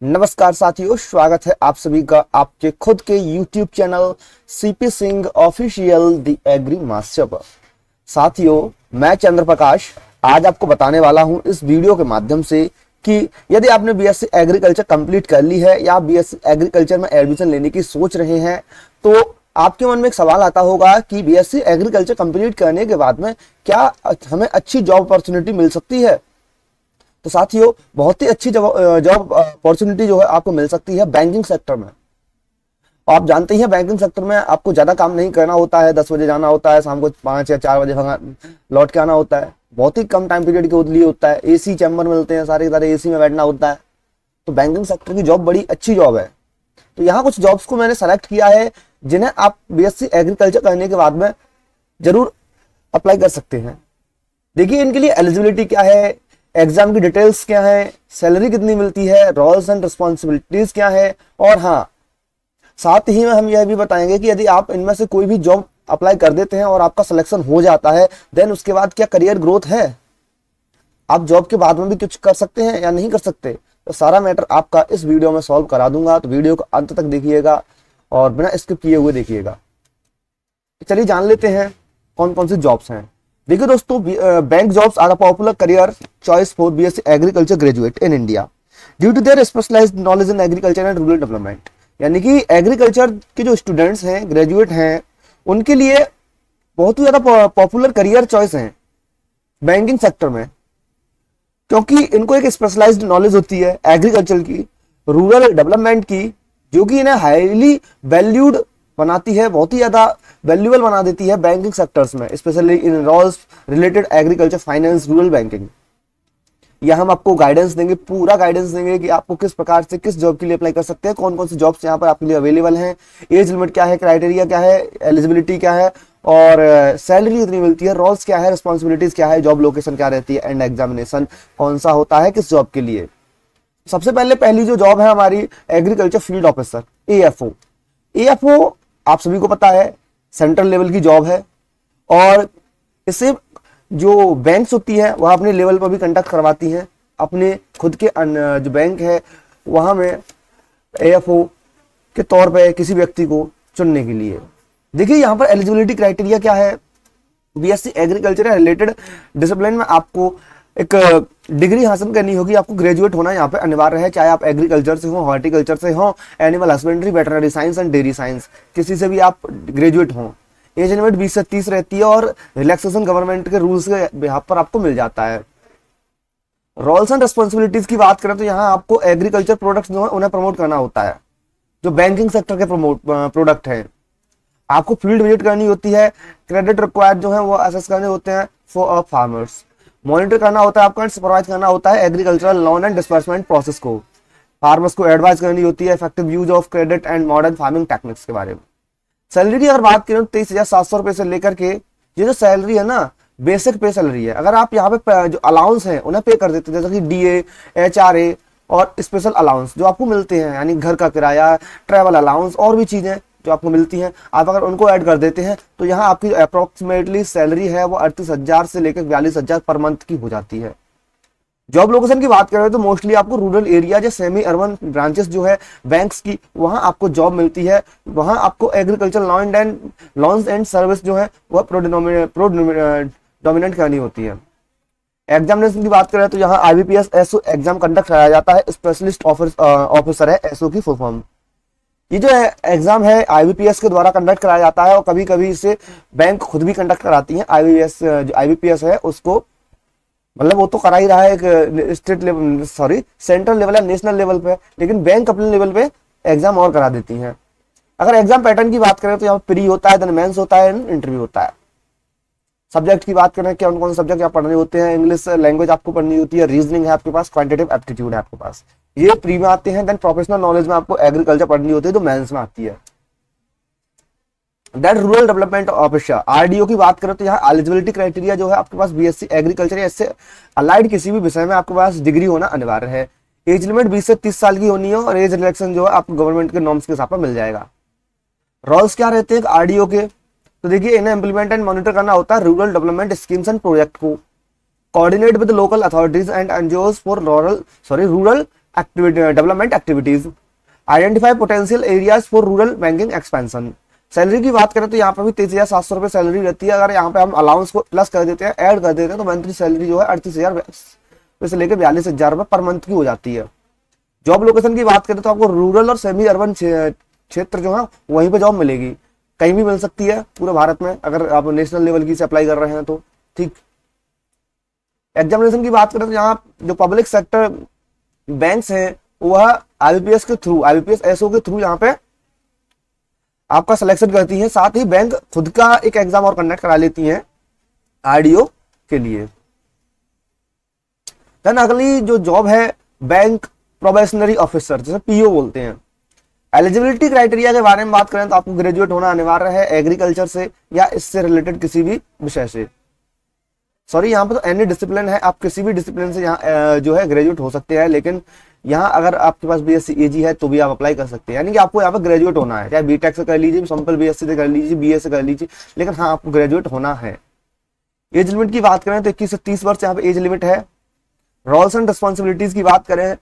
नमस्कार साथियों, स्वागत है आप सभी का आपके खुद के YouTube channel CP Singh official the agri master पर। साथियों, मैं चंद्र प्रकाश आज आपको बताने वाला हूं इस वीडियो के माध्यम से कि यदि आपने बीएससी एग्रीकल्चर कंप्लीट कर ली है या बीएससी एग्रीकल्चर में एडमिशन लेने की सोच रहे हैं, तो आपके मन में एक सवाल आता होगा कि बीएससी एग्रीकल्चर कंप्लीट करने के बाद में क्या हमें अच्छी जॉब अपॉर्चुनिटी मिल सकती है। तो साथियों, बहुत ही अच्छी जॉब अपॉर्चुनिटी जो है आपको मिल सकती है बैंकिंग सेक्टर में। आप जानते ही हैं बैंकिंग सेक्टर में आपको ज्यादा काम नहीं करना होता है, 10 बजे जाना होता है, शाम को 5 या 4 बजे लौट के आना होता है। बहुत ही कम टाइम पीरियड के लिए होता है, एसी चैम्बर मिलते हैं, सारे एसी में बैठना होता है। तो बैंकिंग सेक्टर की जॉब बड़ी अच्छी जॉब है। तो यहाँ कुछ जॉब्स को मैंने सेलेक्ट किया है जिन्हें आप बीएससी एग्रीकल्चर करने के बाद में जरूर अप्लाई कर सकते हैं। देखिए, इनके लिए एलिजिबिलिटी क्या है, एग्जाम की डिटेल्स क्या है, सैलरी कितनी मिलती है, रोल्स एंड रिस्पॉन्सिबिलिटीज क्या है, और हाँ, साथ ही में हम यह भी बताएंगे कि यदि आप इनमें से कोई भी जॉब अप्लाई कर देते हैं और आपका सिलेक्शन हो जाता है, देन उसके बाद क्या करियर ग्रोथ है, आप जॉब के बाद में भी कुछ कर सकते हैं या नहीं कर सकते। तो सारा मैटर आपका इस वीडियो में सॉल्व करा दूंगा, तो वीडियो को अंत तक देखिएगा और बिना स्किप किए हुए देखिएगा। चलिए जान लेते हैं कौन कौन सी जॉब्स हैं। देखिए दोस्तों, bank jobs are a popular career choice for BSc agriculture graduate in India due to their specialised knowledge in agriculture and rural development. यानी कि एग्रीकल्चर के जो स्टूडेंट्स हैं, ग्रेजुएट हैं, उनके लिए बहुत ही ज्यादा पॉपुलर करियर चॉइस है बैंकिंग सेक्टर में, क्योंकि इनको एक स्पेशलाइज्ड नॉलेज होती है एग्रीकल्चर की, रूरल डेवलपमेंट की, जो कि इन्हें हाईली वैल्यूड बनाती है, बहुत ही ज्यादा वैल्यूएबल बना देती है बैंकिंग सेक्टर्स में, specially in roles related agriculture, finance, rural banking. यह हम आपको गाइडेंस देंगे, पूरा गाइडेंस देंगे कि आपको किस प्रकार से किस जॉब के लिए अप्लाई कर सकते हैं, कौन कौन सी जॉब्स यहाँ पर आपके लिए अवेलेबल हैं, एज लिमिट क्या है, क्राइटेरिया क्या है, एलिजिबिलिटी क्या है, और सैलरी कितनी मिलती है, रोल्स क्या है, रिस्पॉन्सिबिलिटीज क्या है, जॉब लोकेशन क्या रहती है, एंड एग्जामिनेशन कौन सा होता है किस जॉब के लिए। सबसे पहले पहली जो जॉब है हमारी agriculture field officer, AFO. AFO आप सभी को पता है सेंट्रल लेवल की जॉब है, और इसे जो बैंक्स होती है वह अपने लेवल पर भी कंडक्ट करवाती हैं, अपने खुद के जो बैंक है वहां में एएफओ के तौर पे किसी व्यक्ति को चुनने के लिए। देखिए, यहाँ पर एलिजिबिलिटी क्राइटेरिया क्या है। बीएससी एग्रीकल्चर रिलेटेड डिसिप्लिन में आपको एक डिग्री हासिल करनी होगी, आपको ग्रेजुएट होना यहाँ पे अनिवार्य है, चाहे आप एग्रीकल्चर से हो, हॉर्टिकल्चर से हो, animal husbandry, veterinary science and dairy science, किसी से भी आप ग्रेजुएट हो। एज लिमिट 20 से 30 रहती है और रिलैक्सेशन गवर्नमेंट के रूल्स के बिहाफ पर आपको मिल जाता है। रोल्स एंड रिस्पॉन्सिबिलिटीज की बात करें तो यहाँ आपको एग्रीकल्चर प्रोडक्ट्स जो है उन्हें प्रमोट करना होता है, जो बैंकिंग सेक्टर के प्रोडक्ट है। आपको फील्ड विजिट करनी होती है, क्रेडिट रिक्वायर्ड जो है वो असेस करने होते हैं फॉर फार्मर्स, मॉनिटर करना होता है आपको, सुपरवाइज करना होता है agricultural loan and disbursement process को, फार्मर्स को एडवाइस करनी होती है effective use of credit and modern farming techniques के बारे में। सैलरी की अगर बात करें तो 23,700 रुपए से लेकर के ये जो सैलरी है ना, बेसिक पे सैलरी है। अगर आप यहाँ पे जो अलाउंस है उन्हें पे कर देते हैं, जैसे कि डीए, एचआरए और स्पेशल अलाउंस जो आपको मिलते हैं, यानी घर का किराया, ट्रैवल अलाउंस और भी चीजें जो आपको मिलती हैं, आप अगर उनको ऐड कर देते हैं तो यहाँ आपकी अप्रोक्सीमेटली सैलरी है वो 38,000 से लेकर 42,000 पर मंथ की हो जाती है। जॉब लोकेशन की बात करें तो मोस्टली आपको रूरल एरिया या सेमी अर्बन ब्रांचेस जो है बैंक्स की, वहां आपको जॉब मिलती है। वहां आपको एग्रीकल्चर लॉन्स एंड सर्विस जो है वह प्रोडोमिनेंट करनी होती है। एग्जामिनेशन की बात करें तो यहाँ आईबीपीएस एसओ एग्जाम कंडक्ट कराया जाता है, स्पेशलिस्ट ऑफिसर है एसओ की फुल फॉर्म। ये जो है एग्जाम है आईबीपीएस के द्वारा कंडक्ट कराया जाता है, और कभी कभी इसे बैंक खुद भी कंडक्ट कराती है। आईबीपीएस है उसको, मतलब वो तो करा ही रहा है एक state level, sorry central level या नेशनल लेवल पे, लेकिन बैंक अपने लेवल पे एग्जाम और करा देती हैं। अगर एग्जाम पैटर्न की बात करें तो यहाँ प्री होता है, देन मेंस होता है, इंटरव्यू होता है। सब्जेक्ट की बात करें, कौन कौन से सब्जेक्ट आप पढ़ने होते हैं, इंग्लिश लैंग्वेज आपको पढ़नी होती है, रीजनिंग है आपके पास, क्वांटिटेटिव एप्टीट्यूड है आपके पास, ये प्री में आते हैं। देन प्रोफेशनल नॉलेज में आपको एग्रीकल्चर पढ़नी होती है, तो मेंस में आती है। That rural development officer RDO की बात करें तो यहाँ एलिजिबिलिटी क्राइटेरिया जो है आपके पास बीएससी एग्रीकल्चर या इससे अलाइड किसी भी विषय में आपके पास डिग्री होना अनिवार्य है। एज लिमिट 20 से 30 साल की होनी है, और एज रिलैक्सेशन जो है आपको गवर्नमेंट के नॉर्म्स के हिसाब पर मिल जाएगा। रोल्स क्या रहते हैं आरडीओ के, तो देखिए इन्हें इंप्लीमेंट एंड मॉनिटर करना होता है rural development schemes and project को, coordinate with local authorities and NGOs for rural activity development activities, identify potential areas for rural banking expansion. Salary की बात करें तो यहाँ पर भी 23,700 रुपये सैलरी रहती है। अगर यहाँ पे हम अलाउंस को प्लस कर देते हैं, ऐड कर देते हैं, तो मंथली सैलरी जो है 38,000 से लेकर 42,000 रुपये पर मंथ की हो जाती है। जॉब लोकेशन की बात करें तो आपको रूरल और सेमी अर्बन क्षेत्र जो है वहीं पे जॉब मिलेगी, कहीं भी मिल सकती है पूरे भारत में, अगर आप नेशनल लेवल की से अप्लाई कर रहे हैं तो। ठीक, एग्जामिनेशन की बात करें तो यहाँ जो पब्लिक सेक्टर बैंक्स हैं वह आईबीपीएस के थ्रू, आईबीपीएस एसओ के थ्रू यहाँ पे आपका सिलेक्शन करती है। साथ ही बैंक खुद का एक एग्जाम और कंडक्ट करा लेती हैं आरडीओ के लिए। देन अगली जो जॉब है बैंक प्रोबेशनरी ऑफिसर, जैसे पीओ बोलते हैं। एलिजिबिलिटी क्राइटेरिया के बारे में बात करें तो आपको ग्रेजुएट होना अनिवार्य है एग्रीकल्चर से या इससे रिलेटेड किसी भी विषय से। सॉरी, यहाँ पे तो एनी डिसिप्लिन है, आप किसी भी डिसिप्लिन से यहाँ जो है ग्रेजुएट हो सकते हैं, लेकिन यहाँ अगर आपके पास बीएससी एजी है तो भी आप अप्लाई कर सकते हैं। यानी कि आपको यहाँ पे ग्रेजुएट होना है, चाहे बीटेक से कर लीजिए, सिंपल बीएससी से कर लीजिए, बीए से कर लीजिए, लेकिन हाँ आपको ग्रेजुएट होना है। एज लिमिट की बात करें तो 21 से 30 वर्ष यहाँ पे एज लिमिट है। रोल्स एंड रिस्पॉन्सिबिलिटीज की बात करें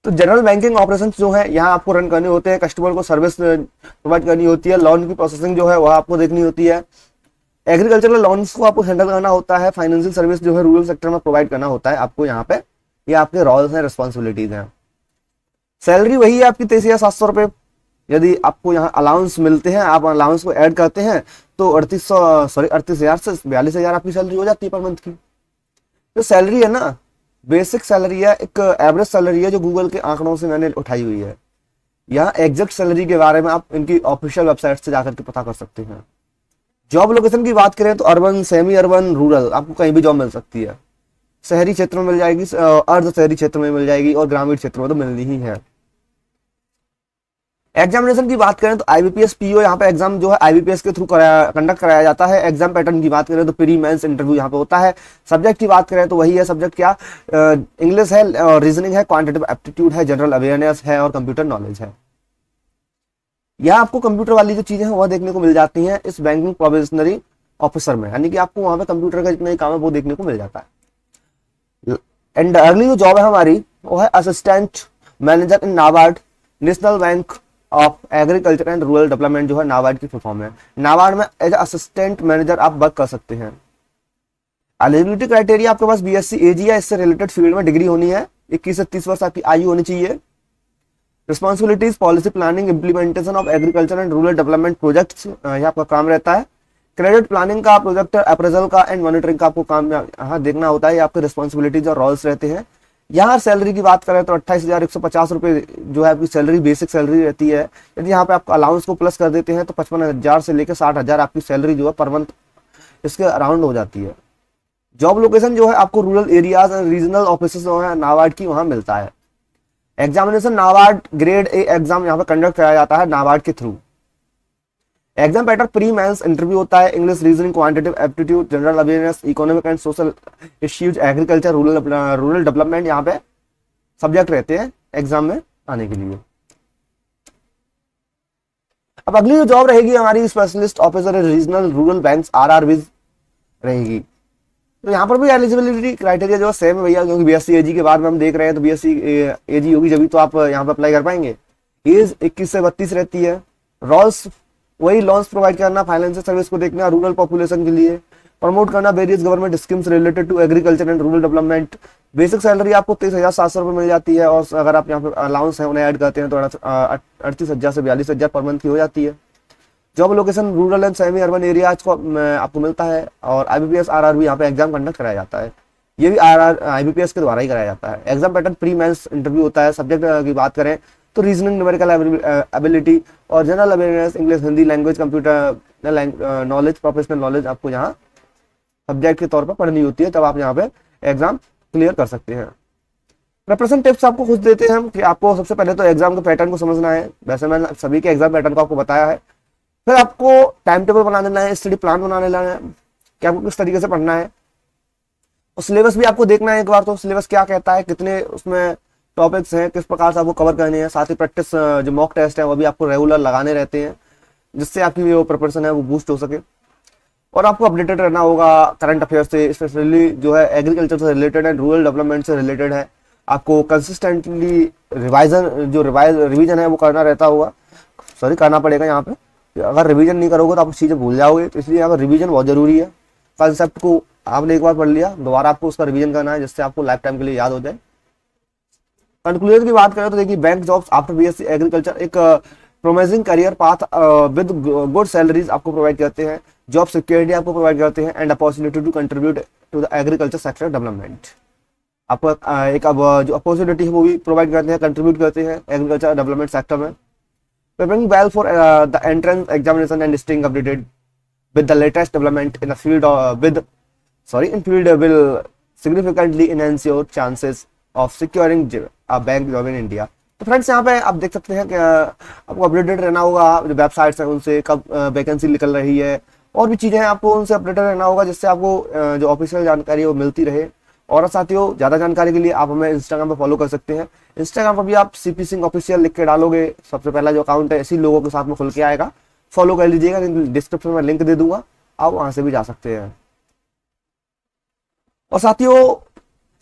तो जनरल बैंकिंग ऑपरेशंस जो है यहाँ आपको रन करने होते हैं, कस्टमर को सर्विस प्रोवाइड करनी होती है, लोन की प्रोसेसिंग जो है वह आपको देखनी होती है, एग्रीकल्चरल लोन्स को आपको हैंडल करना होता है, फाइनेंशियल सर्विस जो है रूरल सेक्टर में प्रोवाइड करना होता है आपको यहाँ पे। ये आपके रोल्स हैं, रिस्पॉन्सिबिलिटीज हैं। सैलरी वही है आपकी 23,700 रुपये। यदि आपको यहाँ अलाउंस मिलते हैं, आप अलाउंस को ऐड करते हैं तो 38,000 से 42,000 आपकी सैलरी हो जाती है पर मंथ की। तो सैलरी है ना, बेसिक सैलरी है, एक एवरेज सैलरी है जो गूगल के आंकड़ों से मैंने उठाई हुई है। यहाँ एग्जैक्ट सैलरी के बारे में आप इनकी ऑफिशियल वेबसाइट से जाकर के पता कर सकते हैं। जॉब लोकेशन की बात करें तो अर्बन, सेमी अर्बन, रूरल, आपको कहीं भी जॉब मिल सकती है। शहरी क्षेत्र में मिल जाएगी, अर्ध शहरी क्षेत्र में मिल जाएगी, और ग्रामीण क्षेत्र में तो मिलनी ही है। एग्जामिनेशन की बात करें तो आईबीपीएस पीओ यहाँ पे एग्जाम जो है आईबीपीएस के थ्रू कंडक्ट कराया जाता है। एग्जाम पैटर्न की बात करें तो प्री मेंस इंटरव्यू यहाँ पे होता है। सब्जेक्ट की बात करें तो वही है, सब्जेक्ट क्या, इंग्लिश है, रीजनिंग है, क्वांटिटेटिव एप्टीट्यूड है, जनरल अवेयरनेस है और कंप्यूटर नॉलेज है। यहाँ आपको कंप्यूटर वाली जो चीजें हैं वह देखने को मिल जाती हैं इस बैंकिंग प्रोबेशनरी ऑफिसर में, यानी कि आपको वहां पे कंप्यूटर का जितना ही काम है वो देखने को मिल जाता है। एंड अगली जो जॉब है हमारी वो है assistant manager in NABARD, national bank of agriculture and rural development जो है नाबार्ड की फुल फॉर्म है। नाबार्ड में एज असिस्टेंट मैनेजर आप वर्क कर सकते हैं। एलिजिबिलिटी क्राइटेरिया आपके पास बीएससी एजी है, इससे रिलेटेड फील्ड में डिग्री होनी है, 21 से 30 वर्ष आपकी आयु होनी चाहिए। Responsibilities policy planning, implementation of agriculture and rural development projects, ये आपका काम रहता है। क्रेडिट प्लानिंग का, प्रोजेक्ट अप्रेजल का एंड मॉनिटरिंग का आपको काम यहाँ देखना होता है, ये आपके रिस्पॉन्सिबिलिटीज और रोल्स रहते हैं। यहाँ सैलरी की बात करें तो 28,150 रुपये जो है आपकी सैलरी, बेसिक सैलरी रहती है। यदि यहाँ पे आप अलाउंस को प्लस कर देते हैं तो 55,000 से लेकर 60,000 आपकी सैलरी जो है पर मंथ इसके अराउंड हो जाती है। जॉब लोकेशन जो है आपको rural areas and regional office जो है नाबार्ड की वहां मिलता है। Examination NABARD grade A exam यहाँ पे कंडक्ट कराया जाता है नाबार्ड के through. Exam pattern pre mains interview होता है, English, reasoning, quantitative aptitude, general awareness, economic and social issues, agriculture, rural development यहाँ पे सब्जेक्ट रहते हैं एग्जाम में आने के लिए। अब अगली जो जॉब रहेगी हमारी specialist officer regional rural banks RRBs रहेगी। तो यहाँ पर भी एलिजिबिलिटी क्राइटेरिया जो सेम है भैया, क्योंकि बीएससी एजी के बाद में हम देख रहे हैं तो बीएससी एजी होगी जब तो आप यहाँ पे अप्लाई कर पाएंगे। एज 21 से 32 रहती है। रोल्स वही, लोन्स प्रोवाइड करना, फाइनेंशियल सर्विस को देखना, रूरल पॉपुलेशन के लिए प्रमोट करना various government schemes related to agriculture and rural development. Basic salary आपको 23,700 रुपये मिल जाती है, और अगर आप यहाँ पे अलाउंस है उन्हें ऐड करते हैं तो 38,000 से 42,000 पर मंथ की हो जाती है। Job location rural and semi urban areas को आपको मिलता है, और आईबीपीएस आरआरबी यहाँ पे एग्जाम कंडक्ट कराया जाता है। ये भी आईबीपीएस के द्वारा ही कराया जाता है। Exam pattern pre mains interview होता है। सब्जेक्ट की बात करें तो रीजनिंग, न्यूमेरिकल एबिलिटी और general awareness, English, Hindi language, computer knowledge, professional knowledge आपको यहाँ सब्जेक्ट के तौर पर पढ़नी होती है, तब आप यहाँ पे एग्जाम क्लियर कर सकते हैं। प्रिपरेशन टिप्स आपको खुद देते हैं हम कि आपको सबसे पहले तो एग्जाम के पैटर्न को समझना है। वैसे मैंने सभी के एग्जाम पैटर्न को आपको बताया है। फिर आपको टाइम टेबल बना लेना है, स्टडी प्लान बना लेना है कि आपको किस तरीके से पढ़ना है, और सिलेबस भी आपको देखना है एक बार, तो सिलेबस क्या कहता है, कितने उसमें टॉपिक्स हैं, किस प्रकार से आपको कवर करने हैं। साथ ही प्रैक्टिस जो मॉक टेस्ट है वो भी आपको रेगुलर लगाने रहते हैं, जिससे आपकी जो प्रिपरेशन है वो बूस्ट हो सके। और आपको अपडेटेड रहना होगा करंट अफेयर से, स्पेशली जो है एग्रीकल्चर से रिलेटेड है, रूरल डेवलपमेंट से रिलेटेड है। आपको कंसिस्टेंटली रिवीजन है वो करना रहता होगा, सॉरी करना पड़ेगा यहाँ पे। अगर रिवीजन नहीं करोगे तो आप चीज़ें भूल जाओगे, तो इसलिए यहाँ पर रिवीजन बहुत जरूरी है। कंसेप्ट को आपने एक बार पढ़ लिया, दोबारा आपको उसका रिवीजन करना है, जिससे आपको लाइफ टाइम के लिए याद हो जाए। कंक्लूजन की बात करें तो देखिए, bank jobs after BSc agriculture एक promising career path with good salaries आपको प्रोवाइड करते हैं, जॉब सिक्योरिटी आपको प्रोवाइड करते हैं, and opportunity to contribute to the agriculture sector development. आपको एक अब जो अपॉर्चुनिटी है वो भी प्रोवाइड करते हैं, कंट्रीब्यूट करते हैं एग्रीकल्चर डेवलपमेंट सेक्टर में। Preparing well for the entrance examination and staying updated with the latest development in the field will significantly enhance your chances of securing a bank job in India। तो friends यहाँ पे आप देख सकते हैं कि आपको अपडेटेड रहना होगा, जो वेबसाइट्स हैं उनसे कब वैकेंसी निकल रही है, और भी चीज़ें हैं आपको उनसे अपडेटेड रहना होगा, जिससे आपको जो ऑफिशियल जानकारी है वो मिलती रहे। और साथियों, ज़्यादा जानकारी के लिए आप हमें इंस्टाग्राम पर फॉलो कर सकते हैं। इंस्टाग्राम पर भी आप सीपी सिंह ऑफिशियल लिख के डालोगे, सबसे पहला जो अकाउंट है इसी लोगों के साथ में खुल के आएगा, फॉलो कर लीजिएगा। डिस्क्रिप्शन में लिंक दे दूंगा, आप वहां से भी जा सकते हैं। और साथियों,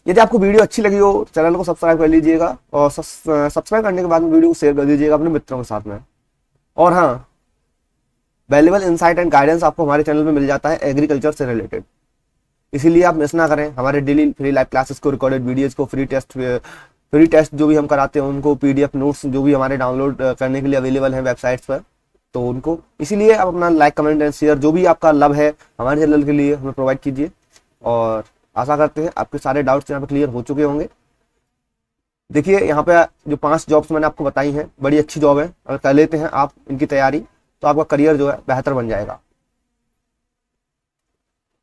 यदि आपको वीडियो अच्छी लगी हो तो चैनल को सब्सक्राइब कर लीजिएगा, और सब्सक्राइब करने के बाद वीडियो को शेयर कर दीजिएगा अपने मित्रों के साथ में। और हाँ, वैल्यूएबल इंसाइट एंड गाइडेंस आपको हमारे चैनल में मिल जाता है एग्रीकल्चर से रिलेटेड, इसीलिए आप मिस ना करें हमारे डेली फ्री लाइव क्लासेस को, रिकॉर्डेड वीडियोस को, फ्री टेस्ट जो भी हम कराते हैं उनको, पीडीएफ नोट्स जो भी हमारे डाउनलोड करने के लिए अवेलेबल हैं वेबसाइट्स पर, तो उनको इसीलिए आप अपना लाइक कमेंट एंड शेयर जो भी आपका लव है हमारे चैनल के लिए हमें प्रोवाइड कीजिए। और आशा करते हैं आपके सारे डाउट्स यहाँ पे क्लियर हो चुके होंगे। देखिए, यहाँ पे जो 5 जॉब्स मैंने आपको बताई हैं, बड़ी अच्छी जॉब है, अगर कर लेते हैं आप इनकी तैयारी तो आपका करियर जो है बेहतर बन जाएगा।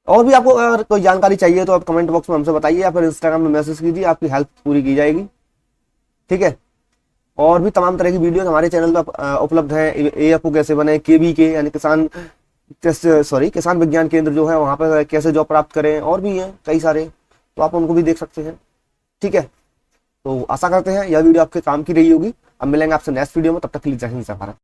और भी आपको अगर कोई जानकारी चाहिए तो आप कमेंट बॉक्स में हमसे बताइए, या फिर इंस्टाग्राम में मैसेज कीजिए, आपकी हेल्प पूरी की जाएगी, ठीक है। और भी तमाम तरह की वीडियोस हमारे चैनल पर उपलब्ध हैं। एएफओ कैसे बने, केवीके यानी किसान विज्ञान केंद्र जो है वहां पर कैसे जॉब प्राप्त करें, और भी हैं कई सारे, तो आप उनको भी देख सकते हैं, ठीक है। तो आशा करते हैं यह वीडियो आपके काम की रही होगी। अब मिलेंगे आपसे नेक्स्ट वीडियो में, तब तक के लिए जय हिंद जय भारत।